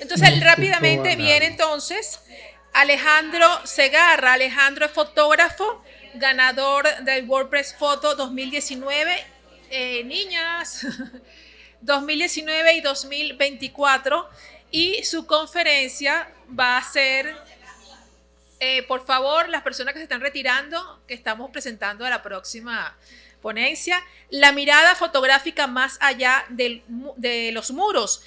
Entonces, escucho a rápidamente viene nadie. entonces Alejandro Segarra. Alejandro es fotógrafo, ganador del WordPress Photo 2019. Niñas, 2019 y 2024. Y su conferencia va a ser, por favor, las personas que se están retirando, que estamos presentando a la próxima ponencia, la mirada fotográfica más allá de los muros.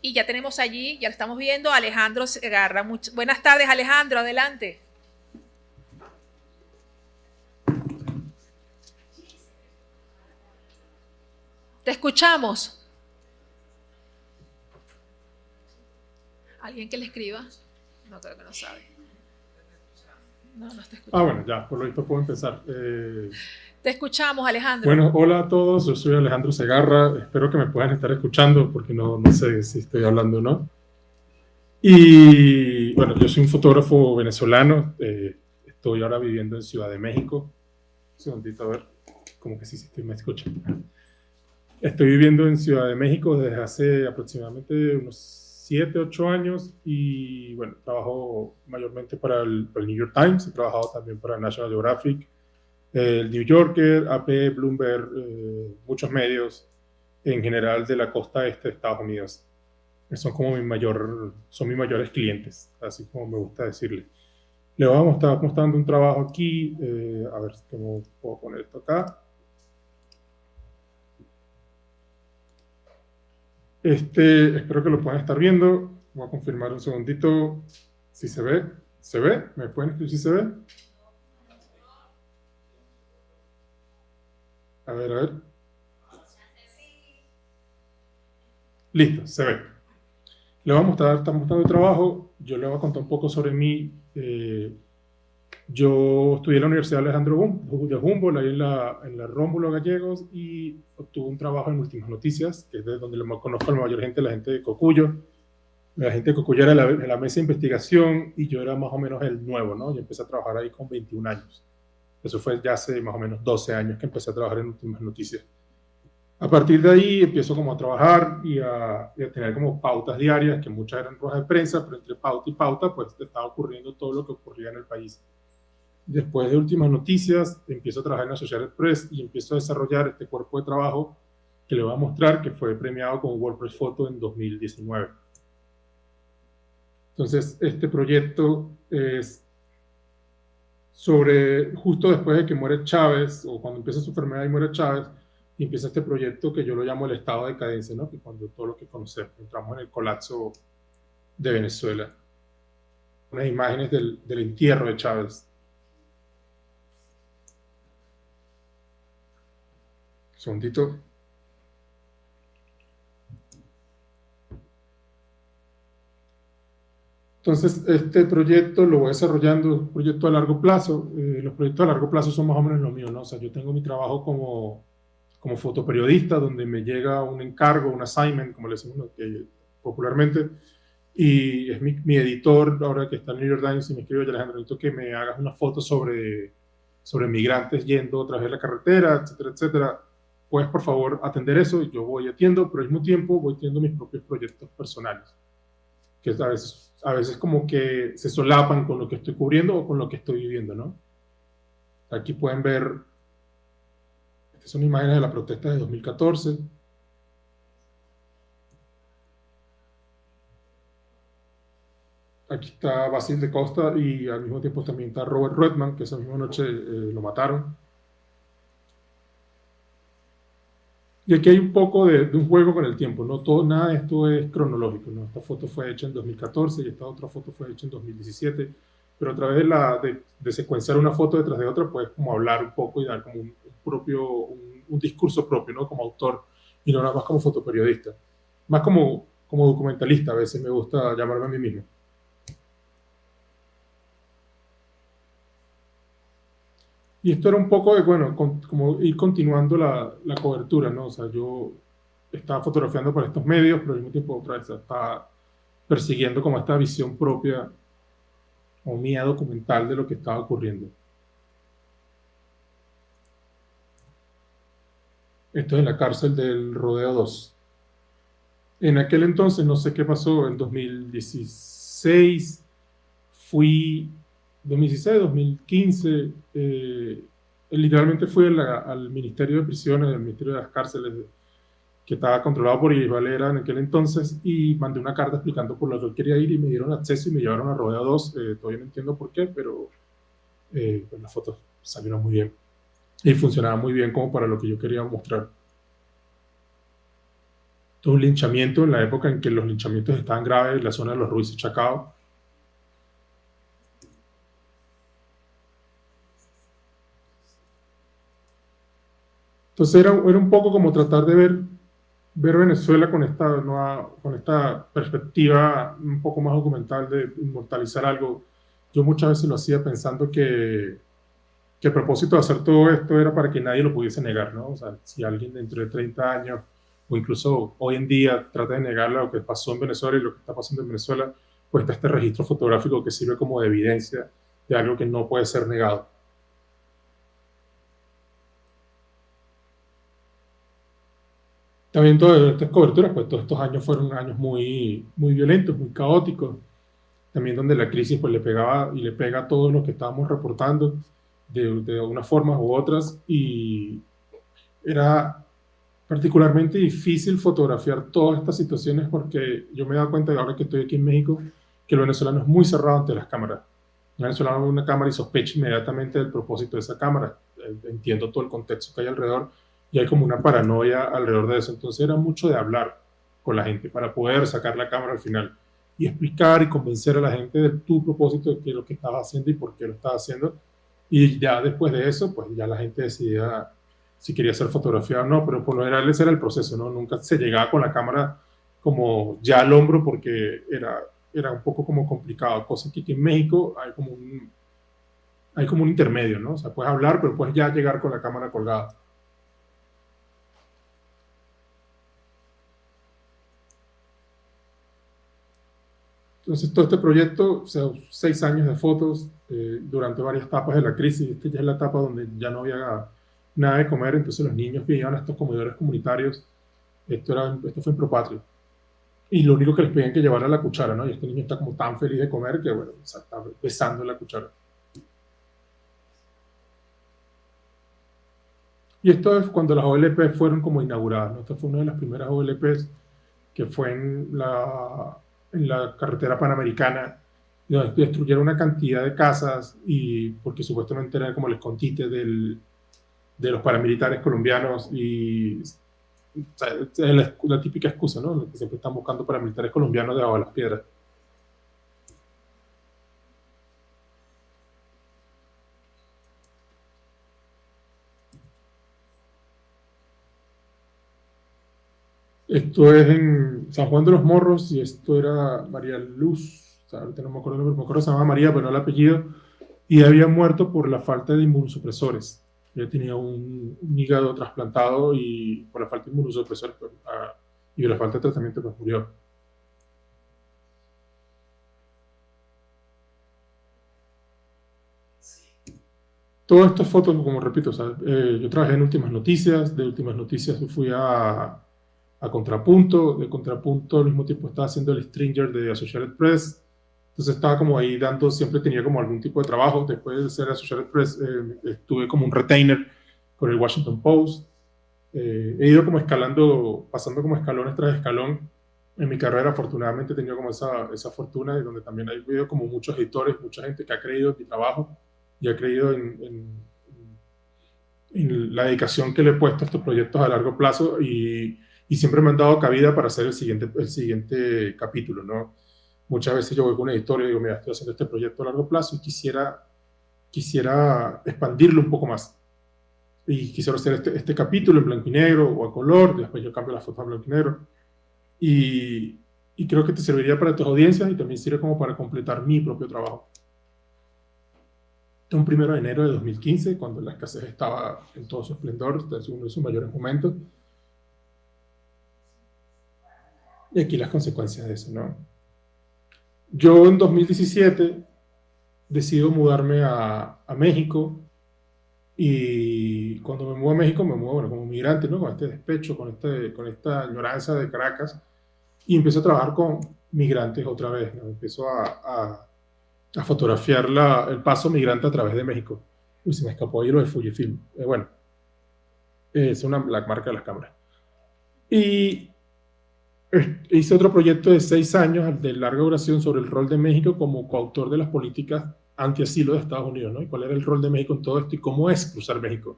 Y ya tenemos allí, ya lo estamos viendo, Alejandro Segarra. Buenas tardes, Alejandro, adelante. Te escuchamos. ¿Alguien que le escriba? No, creo que no sabe. No, no está Ah, escuchando. bueno, ya, por lo visto puedo empezar. Te escuchamos, Alejandro. Bueno, hola a todos, yo soy Alejandro Segarra, espero que me puedan estar escuchando porque no sé si estoy hablando o no. Y bueno, yo soy un fotógrafo venezolano, estoy ahora viviendo en Ciudad de México. Un segundito, a ver, como que sí, me escuchan. Estoy viviendo en Ciudad de México desde hace aproximadamente unos 7, 8 años y bueno, trabajo mayormente para el New York Times, he trabajado también para National Geographic, el New Yorker, AP, Bloomberg, muchos medios en general de la costa este de Estados Unidos. Son como son mis mayores clientes, así como me gusta decirle. Le vamos a estar mostrando un trabajo aquí, a ver cómo puedo poner esto acá. Espero que lo puedan estar viendo. Voy a confirmar un segundito si se ve. ¿Se ve? ¿Me pueden escribir si se ve? A ver, a ver. Listo, se ve. Le vamos a mostrar, está mostrando el trabajo. Yo le voy a contar un poco sobre mí. Yo estudié en la Universidad Alejandro de Humboldt, ahí en la Rómulo Gallegos, y obtuve un trabajo en Últimas Noticias, que es de donde conozco a la mayor gente, la gente de Cocuyo. La gente de Cocuyo era la mesa de investigación y yo era más o menos el nuevo, ¿no? Yo empecé a trabajar ahí con 21 años. Eso fue ya hace más o menos 12 años que empecé a trabajar en Últimas Noticias. A partir de ahí empiezo como a trabajar y a tener como pautas diarias, que muchas eran ruedas de prensa, pero entre pauta y pauta pues estaba ocurriendo todo lo que ocurría en el país. Después de Últimas Noticias, empiezo a trabajar en Associated Press y empiezo a desarrollar este cuerpo de trabajo que le voy a mostrar, que fue premiado con WordPress Photo en 2019. Entonces, este proyecto es sobre, justo después de que muere Chávez, o cuando empieza su enfermedad y muere Chávez, y empieza este proyecto que yo lo llamo el estado de decadencia, ¿no? Que cuando todo lo que conocemos, entramos en el colapso de Venezuela. Unas imágenes del entierro de Chávez. Un segundito. Entonces, este proyecto lo voy desarrollando, un proyecto a largo plazo. Los proyectos a largo plazo son más o menos lo mío, ¿no? O sea, yo tengo mi trabajo como fotoperiodista, donde me llega un encargo, un assignment, como le decimos popularmente, y es mi editor, ahora que está en New York Times, y me escribe, Alejandro, necesito que me hagas una foto sobre migrantes yendo a través de la carretera, etcétera, etcétera. ¿Puedes, por favor, atender eso? Y yo voy atiendo, pero al mismo tiempo voy teniendo mis propios proyectos personales, que a veces como que se solapan con lo que estoy cubriendo o con lo que estoy viviendo, ¿no? Aquí pueden ver, estas son imágenes de la protesta de 2014. Aquí está Basil de Costa y al mismo tiempo también está Robert Redman, que esa misma noche lo mataron. Y aquí hay un poco de un juego con el tiempo, no todo, nada de esto es cronológico, ¿no? Esta foto fue hecha en 2014 y esta otra foto fue hecha en 2017, pero a través de secuenciar una foto detrás de otra, puedes como hablar un poco y dar como un discurso propio, ¿no? Como autor, y no nada más como fotoperiodista. Más como documentalista, a veces me gusta llamarme a mí mismo. Y esto era un poco de, bueno, como ir continuando la cobertura, ¿no? O sea, yo estaba fotografiando para estos medios, pero al mismo tiempo otra vez estaba persiguiendo como esta visión propia o mía documental de lo que estaba ocurriendo. Esto es en la cárcel del Rodeo 2. En aquel entonces, no sé qué pasó, en 2016, fui, 2016, 2015, literalmente fui al Ministerio de Prisiones, al Ministerio de las Cárceles, que estaba controlado por Iris Valera en aquel entonces, y mandé una carta explicando por lo que quería ir y me dieron acceso y me llevaron a Rodeo 2. Todavía no entiendo por qué, pero pues las fotos salieron muy bien y funcionaban muy bien como para lo que yo quería mostrar. Todo un linchamiento en la época en que los linchamientos estaban graves en la zona de los Ruiz y Chacao. Entonces era un poco como tratar de ver Venezuela con esta perspectiva un poco más documental de inmortalizar algo. Yo muchas veces lo hacía pensando que el propósito de hacer todo esto era para que nadie lo pudiese negar, ¿no? O sea, si alguien dentro de 30 años o incluso hoy en día trata de negar lo que pasó en Venezuela y lo que está pasando en Venezuela, pues está este registro fotográfico que sirve como de evidencia de algo que no puede ser negado. También todas estas coberturas, pues todos estos años fueron años muy, muy violentos, muy caóticos, también donde la crisis pues le pegaba y le pega a todos los que estábamos reportando de unas formas u otras, y era particularmente difícil fotografiar todas estas situaciones porque yo me he dado cuenta, ahora que estoy aquí en México, que el venezolano es muy cerrado ante las cámaras. El venezolano ve una cámara y sospecha inmediatamente del propósito de esa cámara. Entiendo todo el contexto que hay alrededor y hay como una paranoia alrededor de eso. Entonces era mucho de hablar con la gente para poder sacar la cámara al final y explicar y convencer a la gente de tu propósito, de qué es lo que estabas haciendo y por qué lo estabas haciendo. Y ya después de eso, pues ya la gente decidía si quería hacer fotografía o no, pero por lo general ese era el proceso, ¿no? Nunca se llegaba con la cámara como ya al hombro porque era un poco como complicado, cosa que aquí en México hay como un intermedio, ¿no? O sea, puedes hablar, pero puedes ya llegar con la cámara colgada. Entonces, todo este proyecto, o sea, 6 años de fotos durante varias etapas de la crisis. Esta ya es la etapa donde ya no había nada de comer, entonces los niños iban a estos comedores comunitarios. Esto fue en Propatria. Y lo único que les pedían que llevara la cuchara, ¿no? Y este niño está como tan feliz de comer que, bueno, o sea, está besando la cuchara. Y esto es cuando las OLP fueron como inauguradas, ¿no? Esta fue una de las primeras OLPs que fue en la carretera panamericana, donde destruyeron una cantidad de casas y porque supuestamente era como el escondite de los paramilitares colombianos y o sea, es la típica excusa, ¿no? Que siempre están buscando paramilitares colombianos debajo de las piedras. Esto es en San Juan de los Morros y esto era María Luz, o sea, ahorita no me acuerdo, me acuerdo que se llamaba María, pero no el apellido, y había muerto por la falta de inmunosupresores. Ella tenía un hígado trasplantado y por la falta de inmunosupresores pues, y por la falta de tratamiento pues murió. Todas estas fotos, como repito, o sea, yo trabajé en Últimas Noticias, de Últimas Noticias fui a Contrapunto, de Contrapunto al mismo tiempo estaba haciendo el Stringer de Associated Press, entonces estaba como ahí dando, siempre tenía como algún tipo de trabajo. Después de ser Associated Press, estuve como un retainer con el Washington Post. He ido como escalando, pasando como escalones tras escalón en mi carrera. Afortunadamente he tenido como esa fortuna y donde también he habido como muchos editores, mucha gente que ha creído en mi trabajo y ha creído en la dedicación que le he puesto a estos proyectos a largo plazo y siempre me han dado cabida para hacer el siguiente capítulo, ¿no? Muchas veces yo voy con un editor y digo, mira, estoy haciendo este proyecto a largo plazo y quisiera expandirlo un poco más. Y quisiera hacer este capítulo en blanco y negro o a color, después yo cambio la foto a blanco y negro. Y creo que te serviría para tus audiencias y también sirve como para completar mi propio trabajo. Un 1 de enero de 2015, cuando la escasez estaba en todo su esplendor, es uno de sus mayores momentos. Y aquí las consecuencias de eso, ¿no? Yo en 2017 decido mudarme a México y cuando me mudo a México me mudo, bueno, como migrante, ¿no? Con este despecho, con esta añoranza de Caracas y empiezo a trabajar con migrantes otra vez, ¿no? Empiezo a fotografiar el paso migrante a través de México. Uy, se me escapó ahí lo de Fujifilm. Bueno, es la marca de las cámaras. Y hice otro proyecto de 6 años de larga duración sobre el rol de México como coautor de las políticas anti-asilo de Estados Unidos, ¿no? Y cuál era el rol de México en todo esto y cómo es cruzar México.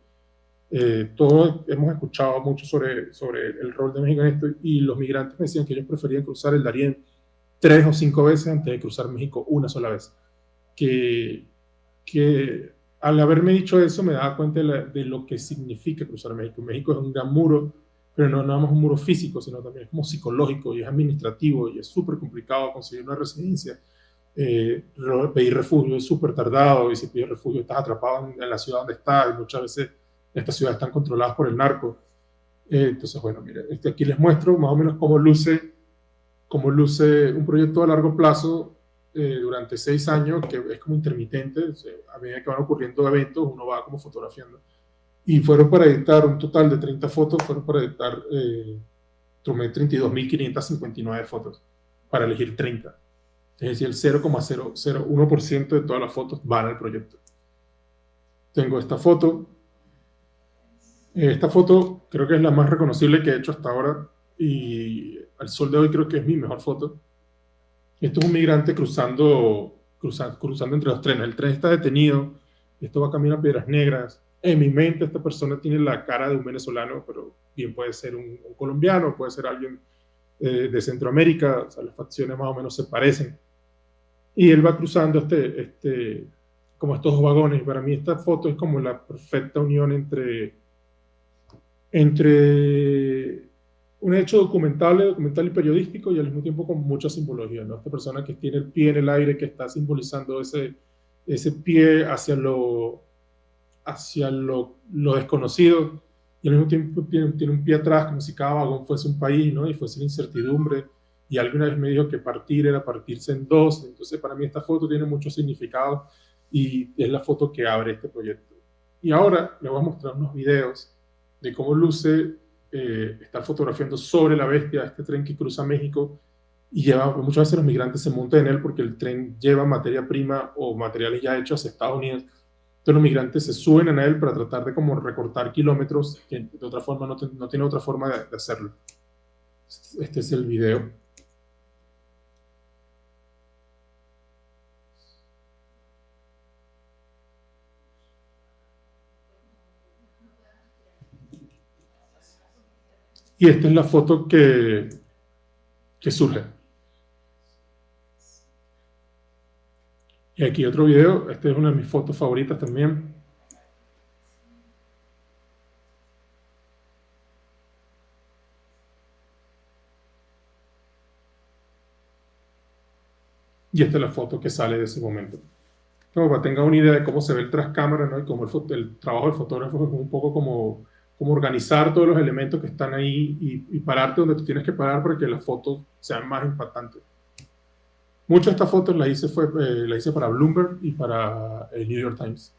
Todos hemos escuchado mucho sobre el rol de México en esto, y los migrantes me decían que ellos preferían cruzar el Darién 3 o 5 veces antes de cruzar México una sola vez. Que al haberme dicho eso me daba cuenta de lo que significa cruzar México. México es un gran muro, pero no nada más un muro físico, sino también es como psicológico y es administrativo y es súper complicado conseguir una residencia. Pedir refugio es súper tardado, y si pides refugio estás atrapado en la ciudad donde estás, y muchas veces estas ciudades están controladas por el narco. Entonces, bueno, mire, aquí les muestro más o menos cómo luce un proyecto a largo plazo durante 6 años, que es como intermitente. A medida que van ocurriendo eventos, uno va como fotografiando. Y fueron para editar un total de 30 fotos, fueron para editar, tomé 32.559 fotos para elegir 30. Es decir, el 0,001% de todas las fotos van al proyecto. Tengo esta foto. Esta foto creo que es la más reconocible que he hecho hasta ahora, y al sol de hoy creo que es mi mejor foto. Esto es un migrante cruzando entre los trenes. El tren está detenido, esto va camino a Piedras Negras. En mi mente esta persona tiene la cara de un venezolano, pero bien puede ser un colombiano, puede ser alguien de Centroamérica. O sea, las facciones más o menos se parecen. Y él va cruzando como estos dos vagones. Y para mí esta foto es como la perfecta unión entre un hecho documental y periodístico, y al mismo tiempo con mucha simbología, ¿no? Esta persona que tiene el pie en el aire, que está simbolizando ese pie hacia lo desconocido, y al mismo tiempo tiene un pie atrás, como si cada vagón fuese un país, ¿no? Y fuese la incertidumbre. Y alguna vez me dijo que partir era partirse en dos. Entonces, para mí esta foto tiene mucho significado, y es la foto que abre este proyecto. Y ahora les voy a mostrar unos videos de cómo luce estar fotografiando sobre la bestia, este tren que cruza México, y muchas veces los migrantes se montan en él porque el tren lleva materia prima o materiales ya hechos hacia Estados Unidos. Entonces los migrantes se suben en él para tratar de como recortar kilómetros, que de otra forma no tiene otra forma de hacerlo. Este es el video. Y esta es la foto que surge. Y aquí otro video. Esta es una de mis fotos favoritas también. Y esta es la foto que sale de ese momento. Como para que tengan una idea de cómo se ve el tras cámara, ¿no? Y cómo el trabajo del fotógrafo es un poco como organizar todos los elementos que están ahí y pararte donde tú tienes que parar para que las fotos sean más impactantes. Muchas de estas fotos las hice para Bloomberg y para el New York Times.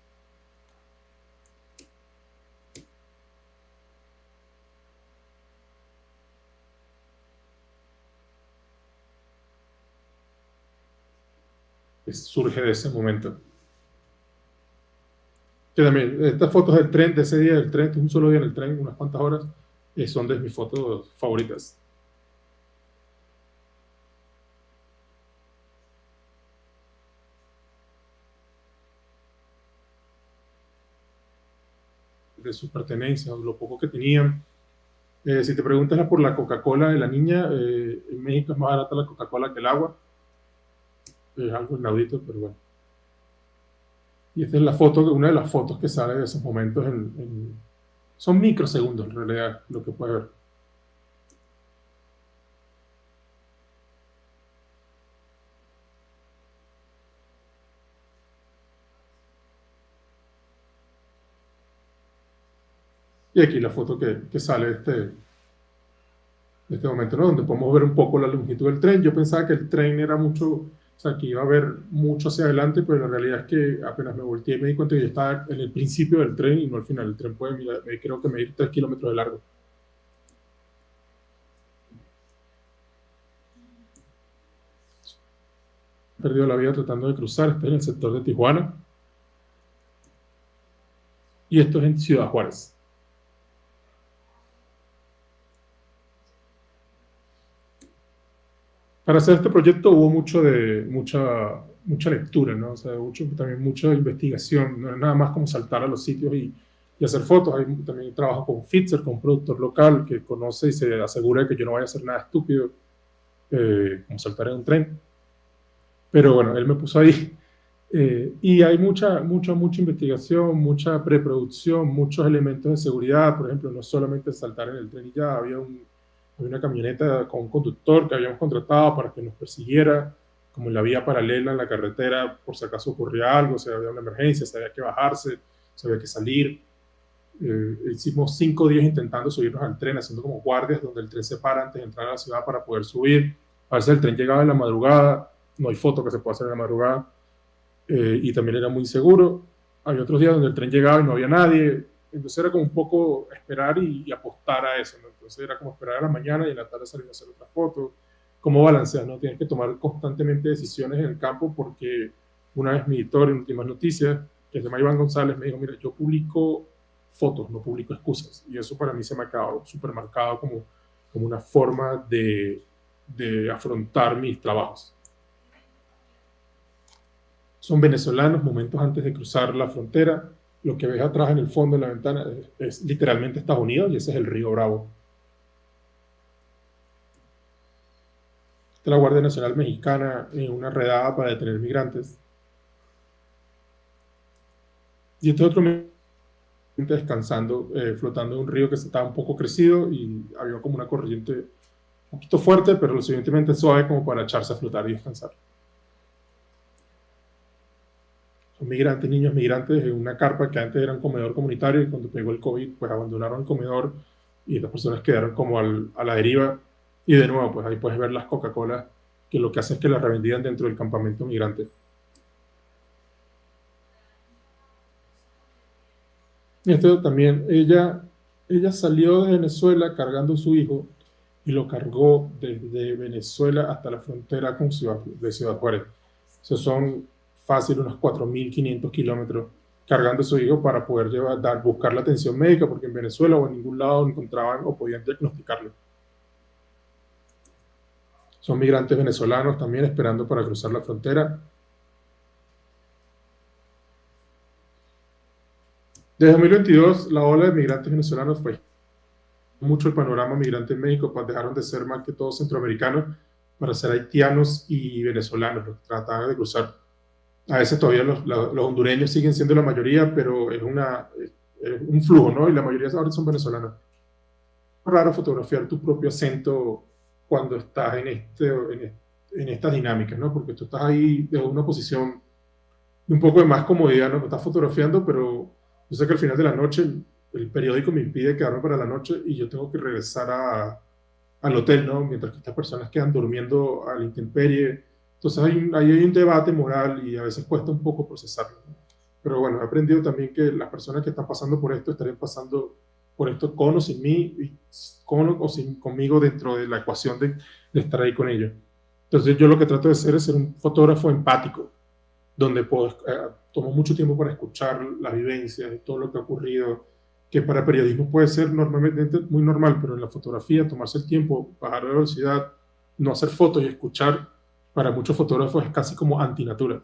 Surge de ese momento. Que también, estas fotos del tren, de ese día del tren, un solo día en el tren, unas cuantas horas, son de mis fotos favoritas. De sus pertenencias, lo poco que tenían. Si te preguntas por la Coca-Cola de la niña, en México es más barata la Coca-Cola que el agua. Es algo inaudito, pero bueno. Y esta es una de las fotos que sale de esos momentos. Son microsegundos, en realidad, lo que puede ver. Y aquí la foto que sale de este momento, ¿no? Donde podemos ver un poco la longitud del tren. Yo pensaba que el tren era mucho, o sea, que iba a haber mucho hacia adelante, pero la realidad es que apenas me volteé me di cuenta que yo estaba en el principio del tren y no al final. El tren puede creo que medir 3 kilómetros de largo. perdido la vida tratando de cruzar. Este es en el sector de Tijuana. Y esto es en Ciudad Juárez. Para hacer este proyecto hubo mucha lectura, ¿no? O sea, también mucha investigación. No es nada más como saltar a los sitios y hacer fotos. Hay también trabajo con Fitzer, con un productor local que conoce y se asegura de que yo no vaya a hacer nada estúpido, como saltar en un tren. Pero bueno, él me puso ahí. Y hay mucha investigación, mucha preproducción, muchos elementos de seguridad. Por ejemplo, no solamente saltar en el tren y ya, había una camioneta con un conductor que habíamos contratado para que nos persiguiera, como en la vía paralela en la carretera, por si acaso ocurría algo, si había una emergencia, si había que bajarse, si había que salir. Hicimos 5 días intentando subirnos al tren, haciendo como guardias donde el tren se para antes de entrar a la ciudad para poder subir. A veces el tren llegaba en la madrugada, no hay foto que se pueda hacer en la madrugada, y también era muy inseguro. Hay otros días donde el tren llegaba y no había nadie, entonces era como un poco esperar y apostar a eso, ¿no? Entonces era como esperar a la mañana y en la tarde salir a hacer otra foto. ¿Cómo balanceas, no? Tienes que tomar constantemente decisiones en el campo, porque una vez mi editor en Últimas Noticias, que es de Iván González, me dijo: mira, yo publico fotos, no publico excusas. Y eso para mí se me ha quedado súper marcado como una forma de afrontar mis trabajos. Son venezolanos momentos antes de cruzar la frontera. Lo que ves atrás en el fondo de la ventana es literalmente Estados Unidos, y ese es el río Bravo. Esta es la Guardia Nacional Mexicana en una redada para detener migrantes. Y este otro descansando, flotando en un río que estaba un poco crecido y había como una corriente un poquito fuerte, pero lo suficientemente suave como para echarse a flotar y descansar. Son migrantes, niños migrantes, en una carpa que antes era un comedor comunitario, y cuando pegó el COVID, pues abandonaron el comedor y estas personas quedaron como a la deriva. Y de nuevo, pues ahí puedes ver las Coca-Cola, que lo que hacen es que las revendían dentro del campamento migrante. Y esto también, ella salió de Venezuela cargando a su hijo y lo cargó desde Venezuela hasta la frontera de Ciudad Juárez. O sea, son fácil unos 4.500 kilómetros cargando a su hijo para poder buscar la atención médica, porque en Venezuela o en ningún lado encontraban o podían diagnosticarlo. Son migrantes venezolanos también esperando para cruzar la frontera. Desde 2022, la ola de migrantes venezolanos fue mucho el panorama migrante en México, pues dejaron de ser más que todo centroamericanos para ser haitianos y venezolanos, los que trataban de cruzar. A veces todavía los hondureños siguen siendo la mayoría, pero es un flujo, ¿no? Y la mayoría ahora son venezolanos. Es raro fotografiar tu propio acento cuando estás en estas dinámicas, ¿no? Porque tú estás ahí desde una posición de un poco de más comodidad, ¿no? Estás fotografiando, pero yo sé que al final de la noche el periódico me impide quedarme para la noche y yo tengo que regresar al hotel, ¿no? Mientras que estas personas quedan durmiendo a la intemperie. Entonces ahí hay un debate moral y a veces cuesta un poco procesarlo, ¿no? Pero bueno, he aprendido también que las personas que están pasando por esto estarían pasando por esto con o sin mí, y con o sin conmigo dentro de la ecuación de estar ahí con ellos. Entonces yo lo que trato de hacer es ser un fotógrafo empático, donde tomo mucho tiempo para escuchar las vivencias de todo lo que ha ocurrido, que para periodismo puede ser normalmente muy normal, pero en la fotografía tomarse el tiempo, bajar la velocidad, no hacer fotos y escuchar, para muchos fotógrafos es casi como antinatura.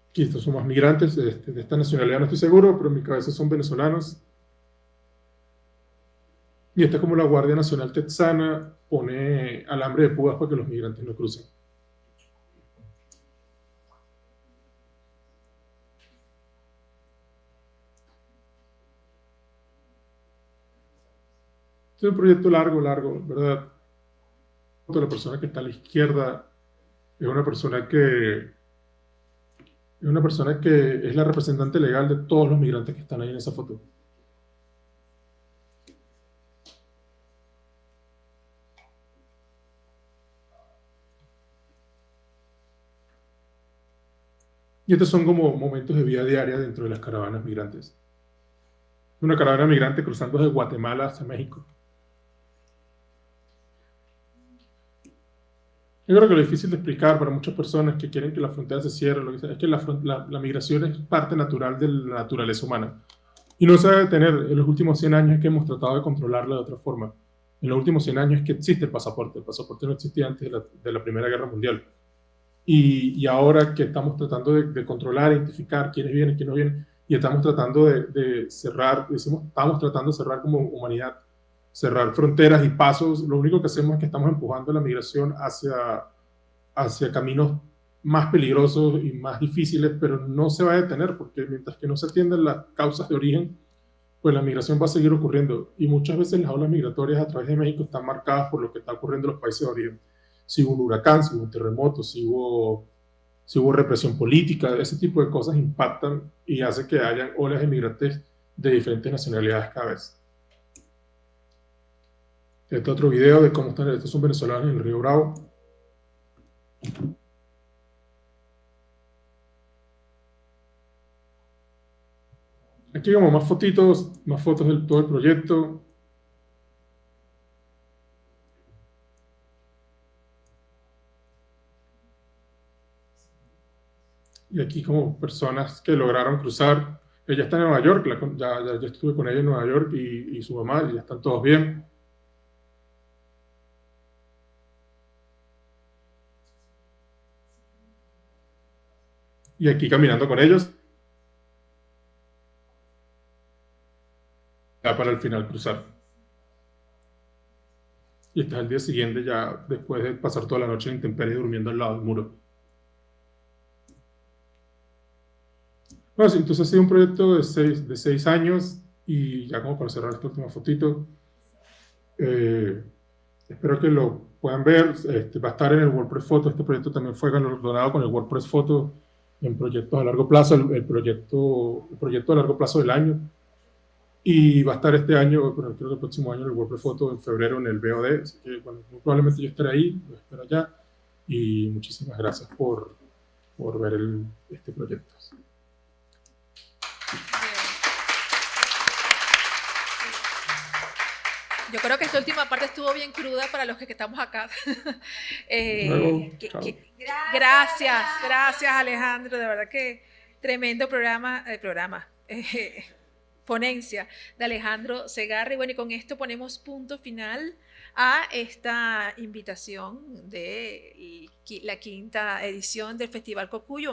Aquí estos son más migrantes, de esta nacionalidad no estoy seguro, pero en mi cabeza son venezolanos. Y esta es como la Guardia Nacional Texana pone alambre de púas para que los migrantes no crucen. Es un proyecto largo, ¿verdad? La persona que está a la izquierda es una persona que es la representante legal de todos los migrantes que están ahí en esa foto. Y estos son como momentos de vida diaria dentro de las caravanas migrantes. Una caravana migrante cruzando desde Guatemala hacia México. Yo creo que lo difícil de explicar para muchas personas que quieren que la frontera se cierre, lo que sea, es que la migración es parte natural de la naturaleza humana. Y no se debe detener. En los últimos 100 años es que hemos tratado de controlarla de otra forma. En los últimos 100 años es que existe el pasaporte. El pasaporte no existía antes de la Primera Guerra Mundial. Y ahora que estamos tratando de controlar, identificar quiénes vienen, quiénes no vienen, y estamos tratando de cerrar, estamos tratando de cerrar como humanidad, cerrar fronteras y pasos, lo único que hacemos es que estamos empujando la migración hacia caminos más peligrosos y más difíciles, pero no se va a detener, porque mientras que no se atiendan las causas de origen, pues la migración va a seguir ocurriendo. Y muchas veces las olas migratorias a través de México están marcadas por lo que está ocurriendo en los países de origen. Si hubo un huracán, si hubo un terremoto, si hubo represión política, ese tipo de cosas impactan y hace que hayan olas de migrantes de diferentes nacionalidades cada vez. Este otro video de cómo están, estos son venezolanos en el Río Bravo. Aquí como más fotitos, más fotos de todo el proyecto. Y aquí como personas que lograron cruzar. Ella está en Nueva York, ya estuve con ella en Nueva York y su mamá, y ya están todos bien. Y aquí caminando con ellos. Ya para el final cruzar. Y este es el día siguiente, ya después de pasar toda la noche en intemperie durmiendo al lado del muro. Bueno, sí, entonces ha sido un proyecto de 6 años y ya como para cerrar esta última fotito, espero que lo puedan ver. Va a estar en el WordPress Photo. Este proyecto también fue galardonado con el WordPress Photo en proyectos a largo plazo, el proyecto a largo plazo del año. Y va a estar este año, pero creo que el próximo año, en el WordPress Photo en febrero en el BOD. Así que, bueno, muy probablemente yo estaré ahí, lo espero allá. Y muchísimas gracias por ver este proyecto. Yo creo que esta última parte estuvo bien cruda para los que estamos acá. Gracias Alejandro, de verdad que tremendo programa, ponencia de Alejandro Segarra. Y bueno, y con esto ponemos punto final a esta invitación de la 5ª edición del Festival Cocuyo.